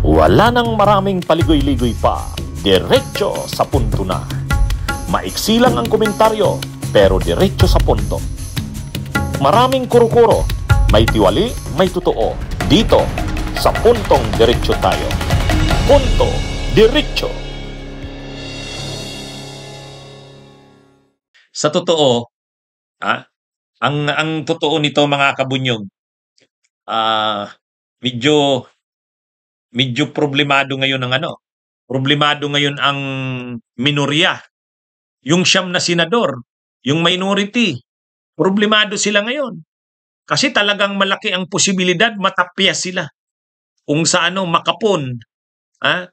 Wala nang maraming paligoy-ligoy pa, diretso sa punto na. Maiksi lang ang komentaryo, pero diretso sa punto. Maraming kuro-kuro, may tiwali, may totoo. Dito, sa puntong diretso tayo. Punto, diretso. Sa totoo, ang totoo nito mga kabunyog, medyo problemado ngayon problemado ngayon ang minorya. Yung siyam na senador, yung minority, problemado sila ngayon. Kasi talagang malaki ang posibilidad matapyas sila. Kung sa makapon,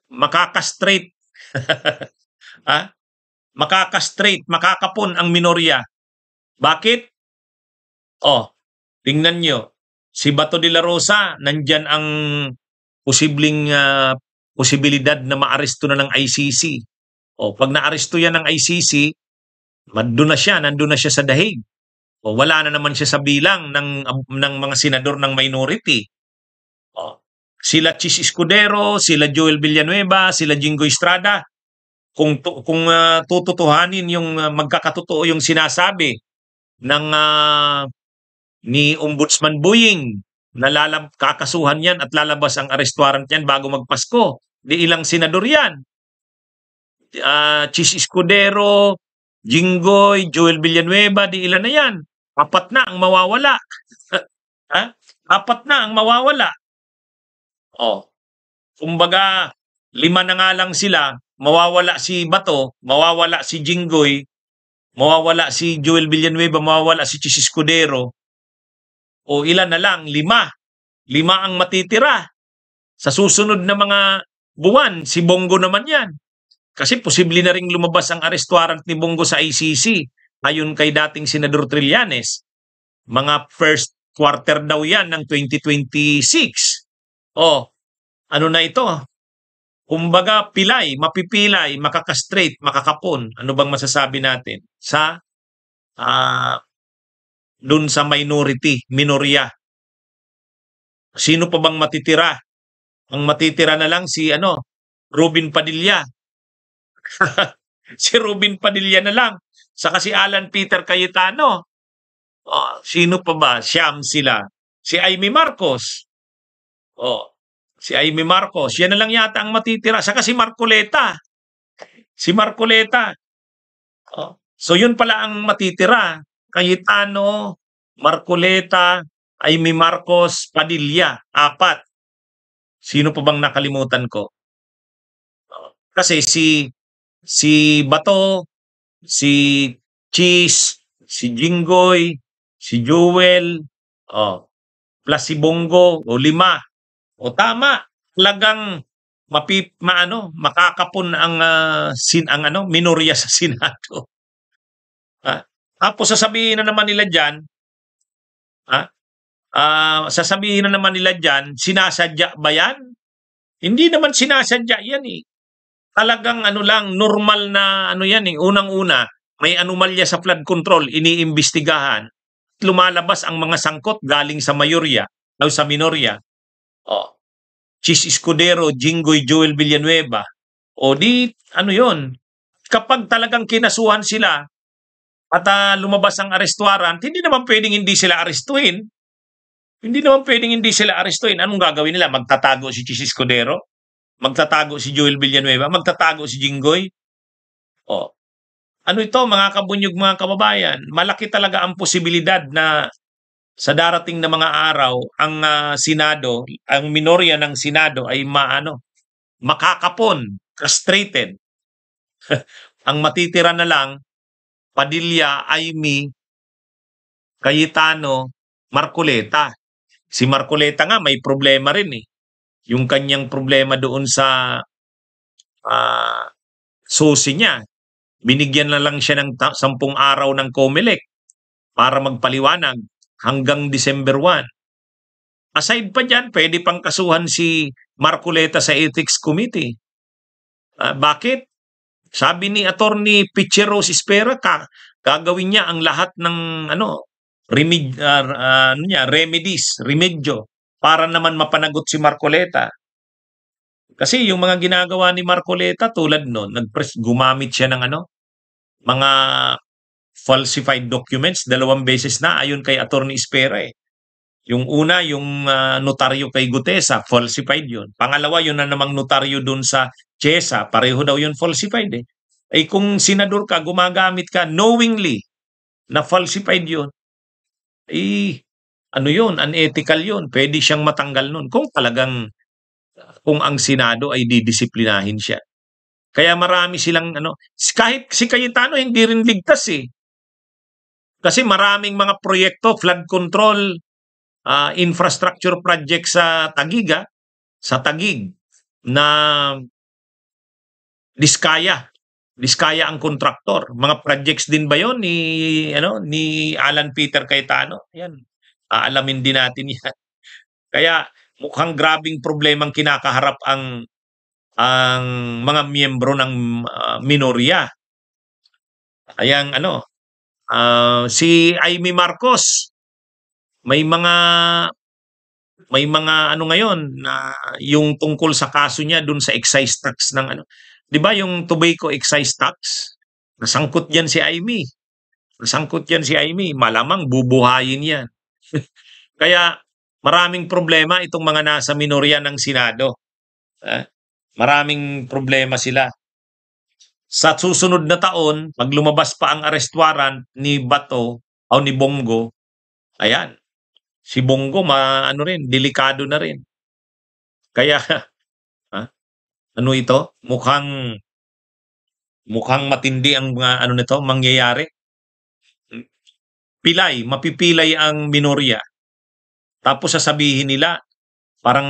makakastraight, makakastraight, makakapon ang minorya. Bakit? Tingnan nyo, si Bato de la Rosa, nandyan ang posibilidad na maaresto na ng ICC. Pag naaresto yan ng ICC, nandun na siya sa dahig. Wala na naman siya sa bilang ng mga senador ng minority. Sila Chis Escudero, sila Joel Villanueva, sila Jingoy Estrada, kung tututuhanin yung magkakatotoo yung sinasabi ng ni Ombudsman Boying na kakasuhan yan at lalabas ang arrest warrant yan bago magpasko. Di ilang senador yan. Chis Escudero, Jingoy, Joel Villanueva, di ilan na yan. 4 na ang mawawala. 4 na ang mawawala. Kumbaga, 5 na nga lang sila. Mawawala si Bato, mawawala si Jingoy, mawawala si Joel Villanueva, mawawala si Chis Escudero. Ilan na lang? 5. 5 ang matitira. Sa susunod na mga buwan, si Bongo naman yan. Kasi posible na rin lumabas ang arrest warrant ni Bongo sa ICC. Ayon kay dating Senador Trillanes. Mga first quarter daw yan ng 2026. Ano na ito? Kumbaga, mapipilay, makakastraight, makakapon. Ano bang masasabi natin sa dun sa minorya? Sino pa bang matitira? Ang matitira na lang si Robin Padilla. Si Robin Padilla na lang. Saka si Alan Peter Cayetano. Sino pa ba? Siyam sila. Si Amy Marcos. Si Amy Marcos. Yan na lang yata ang matitira. Saka si Marcoleta. So yun pala ang matitira. Cayetano, Marcoleta, Amy Marcos, Padilla. 4. Sino pa bang nakalimutan ko? Kasi si Bato, si Chis, si Jingoy, si Joel, plus si Bongo, 5. Tama, talagang makakapon ang minorya sa Senado. Tapos sasabihin na naman nila diyan, sinasadya ba yan? Hindi naman sinasadya yan eh. Talagang normal na yan eh. Unang-una, may anomalya sa flood control, iniimbestigahan. Lumalabas ang mga sangkot galing sa mayorya o sa minorya. Chis Escudero, Jingoy, Joel Villanueva. Yun? Kapag talagang kinasuhan sila at lumabas ang arrest warrant, hindi naman pwedeng hindi sila arestuhin. Anong gagawin nila? Magtatago si Chis Escudero? Magtatago si Joel Villanueva? Magtatago si Jingoy? Ano ito mga kabunyog, mga kababayan? Malaki talaga ang posibilidad na sa darating na mga araw, ang Senado, ang minorya ng Senado ay makakapon, castrated. Ang matitira na lang, Padilla, Amy, Cayetano, Marcoleta. Si Marcoleta nga may problema rin eh. Yung kanyang problema doon sa susi niya. Binigyan na lang siya ng 10 araw ng COMELEC para magpaliwanag hanggang December 1. Aside pa dyan, pwede pang kasuhan si Marcoleta sa Ethics Committee. Bakit? Sabi ni Attorney Pichero Sispera, gagawin niya ang lahat ng remedyo para naman mapanagot si Marcoleta. Kasi yung mga ginagawa ni Marcoleta tulad nun, gumamit siya ng mga falsified documents 2 beses na ayon kay Attorney Espera eh. Yung una, yung notaryo kay Gutesa, falsified yun. Pangalawa, yun na namang notaryo dun sa Chesa, pareho daw yun falsified eh. Eh kung senador ka, gumagamit ka knowingly na falsified yun, eh ano yun, unethical yun. Pwede siyang matanggal nun kung ang Senado ay didisiplinahin siya. Kaya marami silang kahit si Cayetano hindi rin ligtas eh. Kasi maraming mga proyekto, flood control, infrastructure project sa Taguig na Diskaya ang kontraktor. Mga projects din ba 'yon ni Alan Peter Cayetano? Yan. Aalamin din natin 'yan. Kaya mukhang grabing problemang kinakaharap ang mga miyembro ng minorya. Ayang si Amy Marcos may mga ngayon na yung tungkol sa kaso niya dun sa excise tax ng 'di ba yung tobacco excise tax? Nasangkot diyan si Amy. Malamang bubuhayin 'yan. Kaya maraming problema itong mga nasa minorya ng Senado. Maraming problema sila. Sa susunod na taon, pag lumabas pa ang arrest warrant ni Bato o ni Bongo, ayan, si Bongo delikado na rin. Kaya ito? Mukhang matindi ang nito mangyayari. Mapipilay ang minorya. Tapos sasabihin nila parang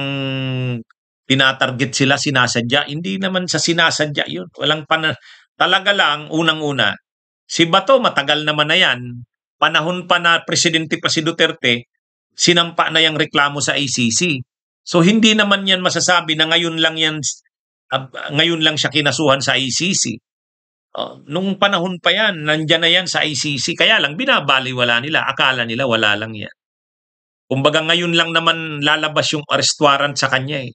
tinatarget sila, sinasadya. Hindi naman sa sinasadya 'yun. Talaga lang unang-una. Si Bato matagal naman na 'yan. Panahon pa na presidente pa si Duterte, sinampa na yung reklamo sa ICC. So hindi naman 'yan masasabi na ngayon lang siya kinasuhan sa ICC. Nung panahon pa yan, nandyan na yan sa ICC. Kaya lang, binabaliwala nila. Akala nila wala lang yan. Kumbaga ngayon lang naman lalabas yung arrest warrant sa kanya eh.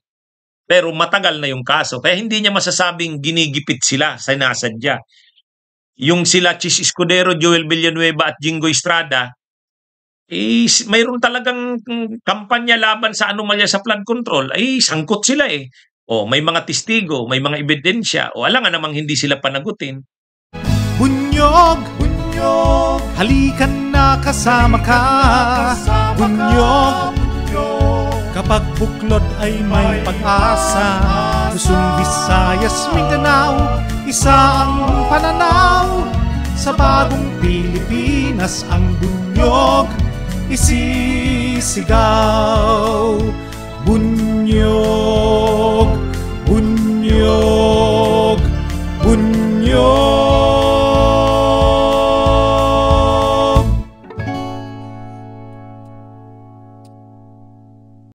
Pero matagal na yung kaso. Kaya hindi niya masasabing ginigipit sila, sinasadya. Yung sila Chis Escudero, Joel Villanueva at Jingo Estrada, mayroon talagang kampanya laban sa anomalya sa flood control. Sangkot sila eh. May mga testigo, may mga ebidensya. Alangan namang hindi sila panagutin. Bunyog, halikan na kasama ka. Bunyog, kapag buklod ay may pag-asa. Luzon, Visayas, Mindanao, isa ang pananaw. Sa bagong Pilipinas ang bunyog isisigaw. Bunyog, bunyog, bunyog.